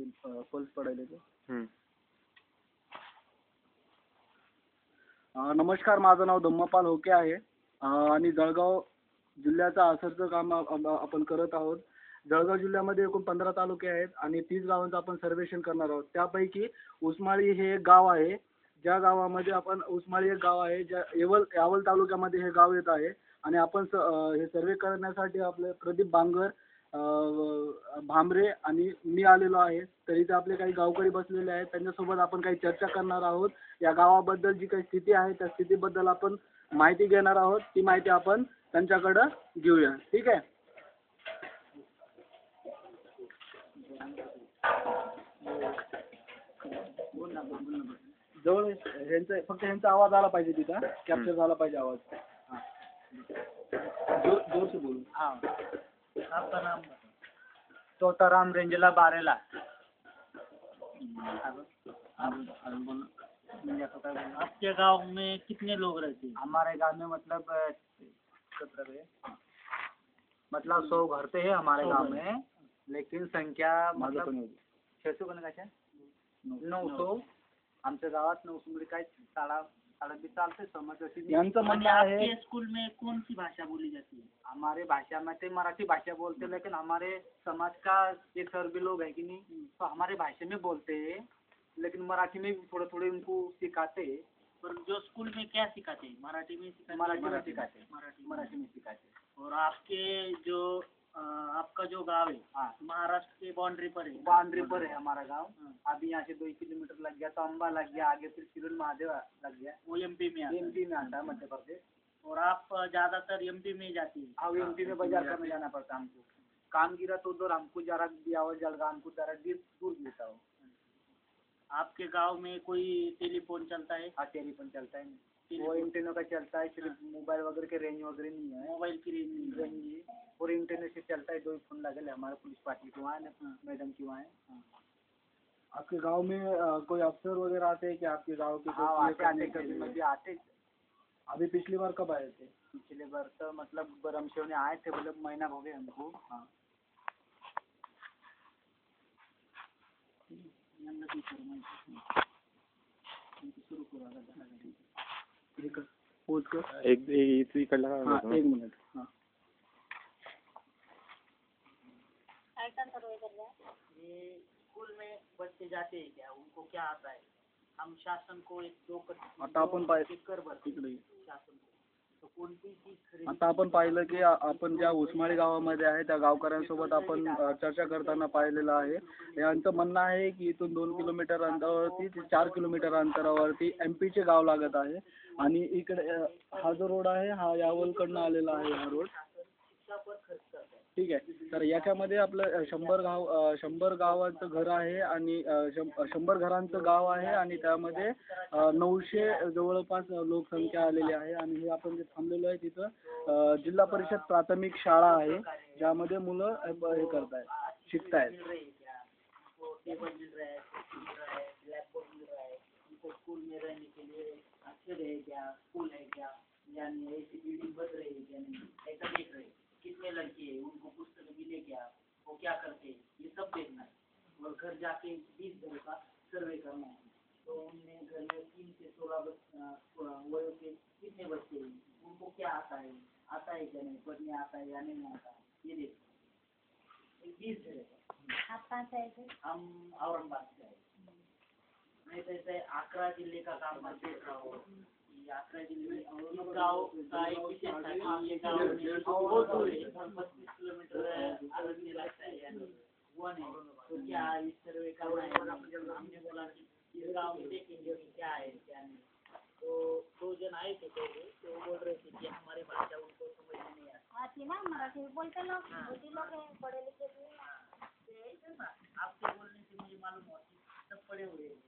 ते पल्स पडायला ते. नमस्कार, माझं नाव धम्मपाल होके आहे आणि जळगाव जिल्ह्याचा आसरचं काम आपण करत आहोत. जळगाव जिल्ह्यामध्ये एकूण 15 तालुके आहेत आणि 30 गावांचं आपण सर्वेक्षण करणार आहोत. त्यापैकी उस्माळी हे एक गाव आहे. ज्या गावामध्ये आपण उस्माळी एक गाव आहे, ज्या यावल तालुक्यामध्ये हे गाव येत आहे आणि आपण हे सर्वे करण्यासाठी आपले प्रदीप बांगर, भामरे आणि मी आलेलो आहे. तर इथे आपले काही गावकरी बसलेले आहेत, त्यांच्यासोबत आपण काही चर्चा करणार आहोत. या गावाबद्दल जी काही स्थिती आहे त्या स्थितीबद्दल आपण माहिती घेणार आहोत. ती माहिती आपण त्यांच्याकडं घेऊया. ठीक आहे. जवळ फक्त ह्यांचा आवाज आला पाहिजे, तिथं कॅप्चर झाला पाहिजे आवाज. जोर से बोलू. हाँ, आपका नाम? तोताराम रेंजला बारेला. आपके गांव में कितने लोग रहते हैं? हमारे गांव में मतलब 100 घर तो है हमारे गांव में, लेकिन संख्या मतलब 600 का 900. आमच्या गावात 900 मध्ये काय 20 चालते समज अशी. यांचं म्हणणं आहे आपके स्कूल में कौन सी भाषा बोली जाती है? हमारे भाषा में तो मराठी भाषा बोलते, लेकिन हमारे समाज का ये सर भी लोग है कि नहीं, तो हमारे भाषा में बोलते हैं, लेकिन मराठी में भी थोड़े थोड़े उनको सिखाते हैं. पर जो स्कूल में क्या सिखाते हैं? मराठी में सिखाते? मराठी में सिखाते. और आपके जो आपका जो गांव है, हाँ, महाराष्ट्र के बाउंड्री पर है? बाउंड्री पर है हमारा गांव. अभी यहाँ से 2 किलोमीटर लग गया तो अम्बा लग गया, आगे फिर सिरुल महादेव लग गया. वो एमपी में आता है, मध्य प्रदेश. और आप ज्यादातर एमपी में जाती है? हाँ, एमपी में बाजार करने जाना पड़ता है हमको. काम गिरा तो उधर हमको जरा जलगांव हमको जरा दूर मिलता हो. आपके गांव में कोई टेलीफोन चलता है? हाँ, टेलीफोन चलता है. वो इंटरनेट का चलता है, सिर्फ मोबाइल वगैरह के रेंज वगैरह नहीं है. मोबाइल की रेंज नहीं है और इंटरनेट से चलता है. 2 फोन लगे हमारे पुलिस पार्टी के वहाँ है, मैडम की वहाँ है. आपके गांव में कोई अफसर वगैरह आते हैं कि आपके गांव के? आते कभी मध्य आते. अभी पिछली बार कब आए थे? पिछले बार तो मतलब बरमशेव ने आए थे, मतलब महीना हो गया हमको. हाँ, एक मिनट. हाँ, ये स्कूल में बच्चे जाते हैं क्या? उनको क्या आता है? हम शासन को आता आपण कर भरते शासन को. तो कोणती चीज खरेदी? आता आपण पाहिलं की आपण ज्या उस्माळी गावामध्ये आहे त्या गावकऱ्यांसोबत आपण चर्चा करताना पाहिलेलं आहे. यांचं म्हणणं आहे की इथून 2 किलोमीटर अंतरावरती ते 4 किलोमीटर अंतरावरती एमपीचे गाव लागत आहे आणि इकडे हा जो रोड आहे हा यावलकडनं आलेला आहे हा रोड. ठीक आहे. तर याच्यामध्ये आपलं 100 गावांचं घर आहे आणि 100 घरांचं गाव आहे आणि त्यामध्ये 900 जवळपास लोकसंख्या आलेली आहे. आणि हे आपण जे थांबलेलो आहे तिथं जिल्हा परिषद प्राथमिक शाळा आहे, ज्यामध्ये मुलं हे करतायत, शिकतायत. स्कूल में रहने के लिए अच्छे रहे क्या? स्कूल है क्या? यानी ऐसी बिल्डिंग बन रही है क्या? नहीं, ऐसा देख रहे. कितने लड़के हैं, उनको पुस्तक मिले क्या, वो क्या करते हैं, ये सब देखना है. और घर जाके 20 घर का सर्वे करना है. तो उनने घर में 3 से 16 वयों के कितने बच्चे हैं, उनको क्या आता है क्या नहीं, पढ़ने आता है या नहीं आता है, ये देखना. 20 घर है. आप कहाँ से आए थे? हम औरंगाबाद से आए. नहीं तो ऐसे 11 जिले का काम करते हो. 11 जिले में गाँव का एक विशेषता है. ये गाँव में बहुत दूर है, 25 किलोमीटर अलग लगता है. यानी वो नहीं तो क्या इस सर्वे करना है. हमने बोला कि इस गाँव में देखेंगे कि क्या है क्या नहीं. तो 2 जन आए थे पहले, तो वो बोल रहे थे कि हमारी भाषा उनको समझ में नहीं आती. ना मराठी बोलते लोग, मोदी लोग हैं, पढ़े लिखे भी. आपके बोलने से मुझे मालूम हुआ कि सब पढ़े हुए हैं.